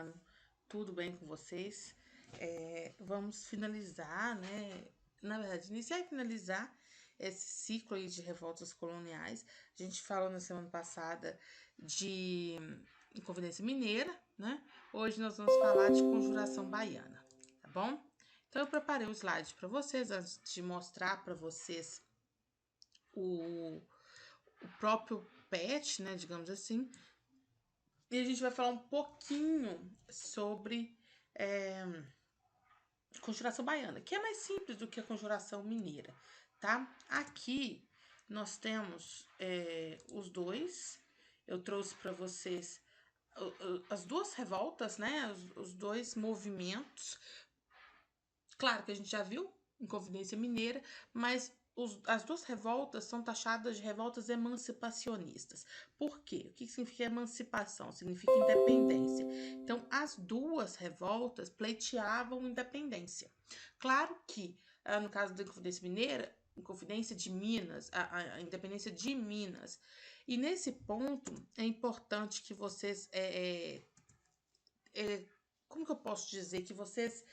ano. Tudo bem com vocês? Vamos finalizar, né? Na verdade, iniciar e finalizar esse ciclo aí de revoltas coloniais. A gente falou na semana passada de Inconfidência Mineira, né? Hoje nós vamos falar de Conjuração Baiana, tá bom? Então eu preparei o slide para vocês antes de mostrar para vocês o próprio PET, né, digamos assim. E a gente vai falar um pouquinho sobre Conjuração Baiana, que é mais simples do que a Conjuração Mineira, tá? Aqui nós temos os dois. Eu trouxe para vocês as duas revoltas, né? Os dois movimentos. Claro que a gente já viu Inconfidência Mineira, mas as duas revoltas são taxadas de revoltas emancipacionistas. Por quê? O que significa emancipação? Significa independência. Então, as duas revoltas pleiteavam independência. Claro que, no caso da Inconfidência Mineira, Inconfidência de Minas, a independência de Minas. E nesse ponto, é importante que vocês... como que eu posso dizer? Que vocês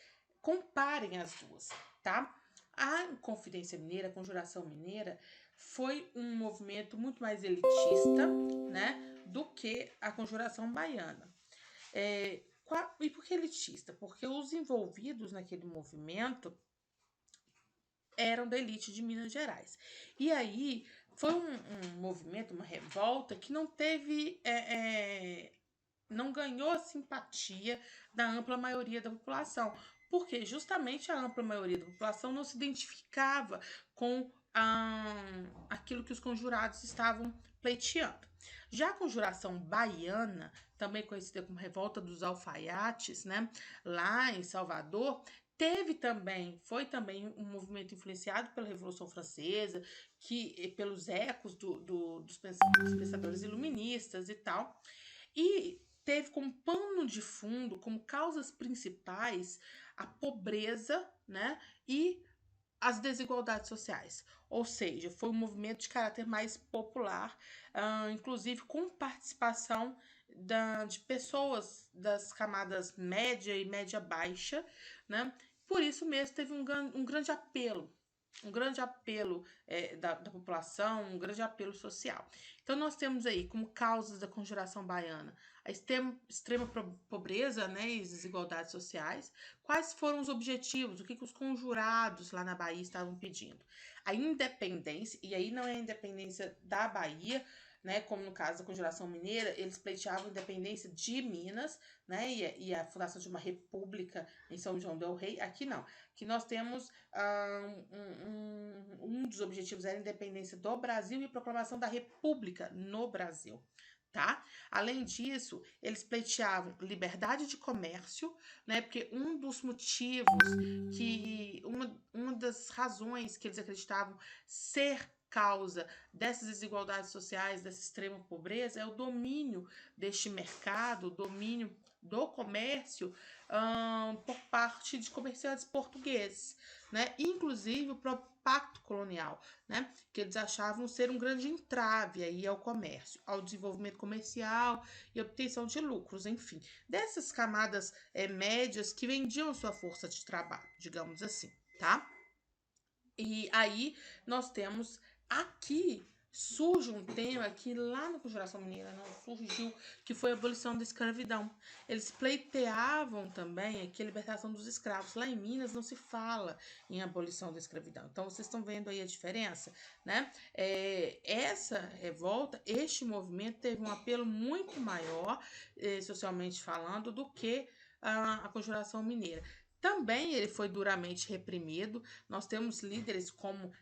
comparem as duas, tá? A Inconfidência Mineira, a Conjuração Mineira, foi um movimento muito mais elitista, né, do que a Conjuração Baiana. E por que elitista? Porque os envolvidos naquele movimento eram da elite de Minas Gerais. E aí foi um movimento, uma revolta que não teve... não ganhou a simpatia da ampla maioria da população, porque justamente a ampla maioria da população não se identificava com aquilo que os conjurados estavam pleiteando. Já a Conjuração Baiana, também conhecida como Revolta dos Alfaiates, né, lá em Salvador, foi também um movimento influenciado pela Revolução Francesa, pelos ecos dos pensadores iluministas e tal, e teve como pano de fundo, como causas principais, a pobreza, né, e as desigualdades sociais. Ou seja, foi um movimento de caráter mais popular, inclusive com participação de pessoas das camadas média e média baixa, né? Por isso mesmo teve um grande apelo. Um grande apelo da população, um grande apelo social. Então, nós temos aí como causas da Conjuração Baiana a extrema pobreza, né, e desigualdades sociais. Quais foram os objetivos? O que os conjurados lá na Bahia estavam pedindo? A independência, e aí não é a independência da Bahia, né, como no caso da Conjuração Mineira, eles pleiteavam a independência de Minas, né, e a fundação de uma república em São João del Rei. Aqui não. Aqui nós temos um dos objetivos era a independência do Brasil e a proclamação da república no Brasil. Tá? Além disso, eles pleiteavam liberdade de comércio, né? Porque um dos motivos uma das razões que eles acreditavam ser causa dessas desigualdades sociais, dessa extrema pobreza, é o domínio deste mercado, o domínio do comércio por parte de comerciantes portugueses, né? Inclusive o próprio pacto colonial, né? Que eles achavam ser um grande entrave aí ao comércio, ao desenvolvimento comercial e obtenção de lucros, enfim, dessas camadas médias que vendiam sua força de trabalho, digamos assim, tá? E aí nós temos aqui surge um tema que lá na Conjuração Mineira não surgiu, que foi a abolição da escravidão. Eles pleiteavam também aqui a libertação dos escravos. Lá em Minas não se fala em abolição da escravidão. Então vocês estão vendo aí a diferença, né? Essa revolta, este movimento teve um apelo muito maior, socialmente falando, do que a Conjuração Mineira. Também ele foi duramente reprimido. Nós temos líderes como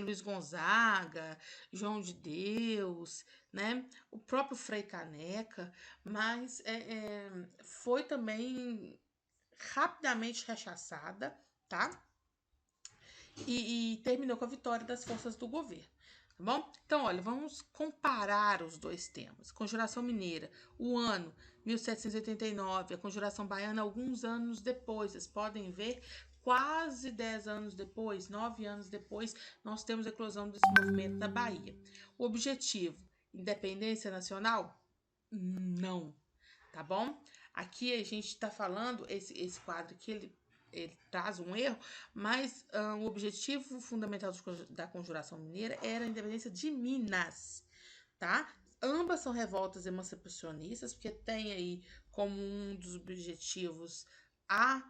Luiz Gonzaga, João de Deus, né? O próprio Frei Caneca, mas foi também rapidamente rechaçada, tá? E terminou com a vitória das forças do governo. Tá bom? Então, olha, vamos comparar os dois temas. Conjuração Mineira, o ano 1789, a Conjuração Baiana, alguns anos depois. Vocês podem ver, quase 10 anos depois, 9 anos depois, nós temos a eclosão desse movimento na Bahia. O objetivo, independência nacional? Não, tá bom? Aqui a gente tá falando, esse quadro aqui, ele traz um erro, mas o objetivo fundamental da Conjuração Mineira era a independência de Minas, tá? Ambas são revoltas emancipacionistas, porque tem aí como um dos objetivos a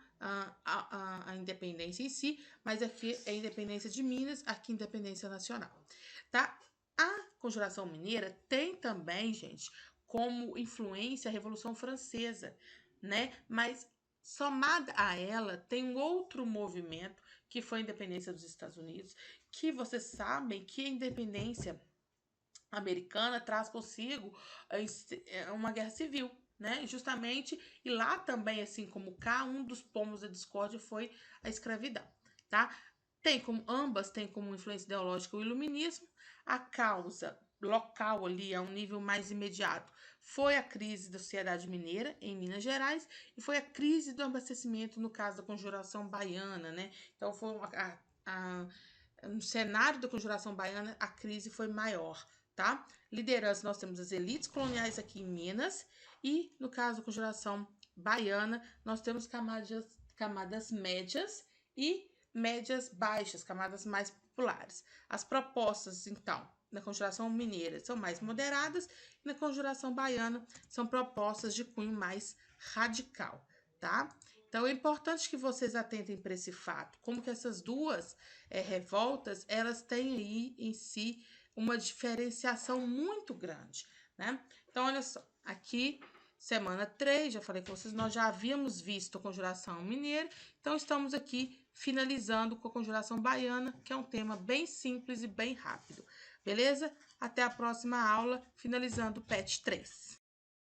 independência em si, mas aqui é a independência de Minas, aqui independência nacional, tá? A Conjuração Mineira tem também, gente, como influência a Revolução Francesa, né? Mas somada a ela, tem um outro movimento que foi a independência dos Estados Unidos, que vocês sabem que a independência americana traz consigo uma guerra civil, né? Justamente, e lá também, assim como cá, um dos pomos da discórdia foi a escravidão, tá? Ambas têm como influência ideológica o iluminismo, a causa local ali, a um nível mais imediato, foi a crise da sociedade mineira em Minas Gerais e foi a crise do abastecimento no caso da Conjuração Baiana, né? Então foi no cenário da Conjuração Baiana a crise foi maior, tá? Liderança, nós temos as elites coloniais aqui em Minas e no caso da Conjuração Baiana nós temos camadas médias e médias baixas, camadas mais populares. As propostas, então, na Conjuração Mineira são mais moderadas e na Conjuração Baiana são propostas de cunho mais radical, tá? Então, é importante que vocês atentem para esse fato, como que essas duas revoltas, elas têm aí em si uma diferenciação muito grande, né? Então, olha só, aqui, semana 3, já falei com vocês, nós já havíamos visto a Conjuração Mineira, então estamos aqui finalizando com a Conjuração Baiana, que é um tema bem simples e bem rápido, beleza? Até a próxima aula, finalizando o PET 3.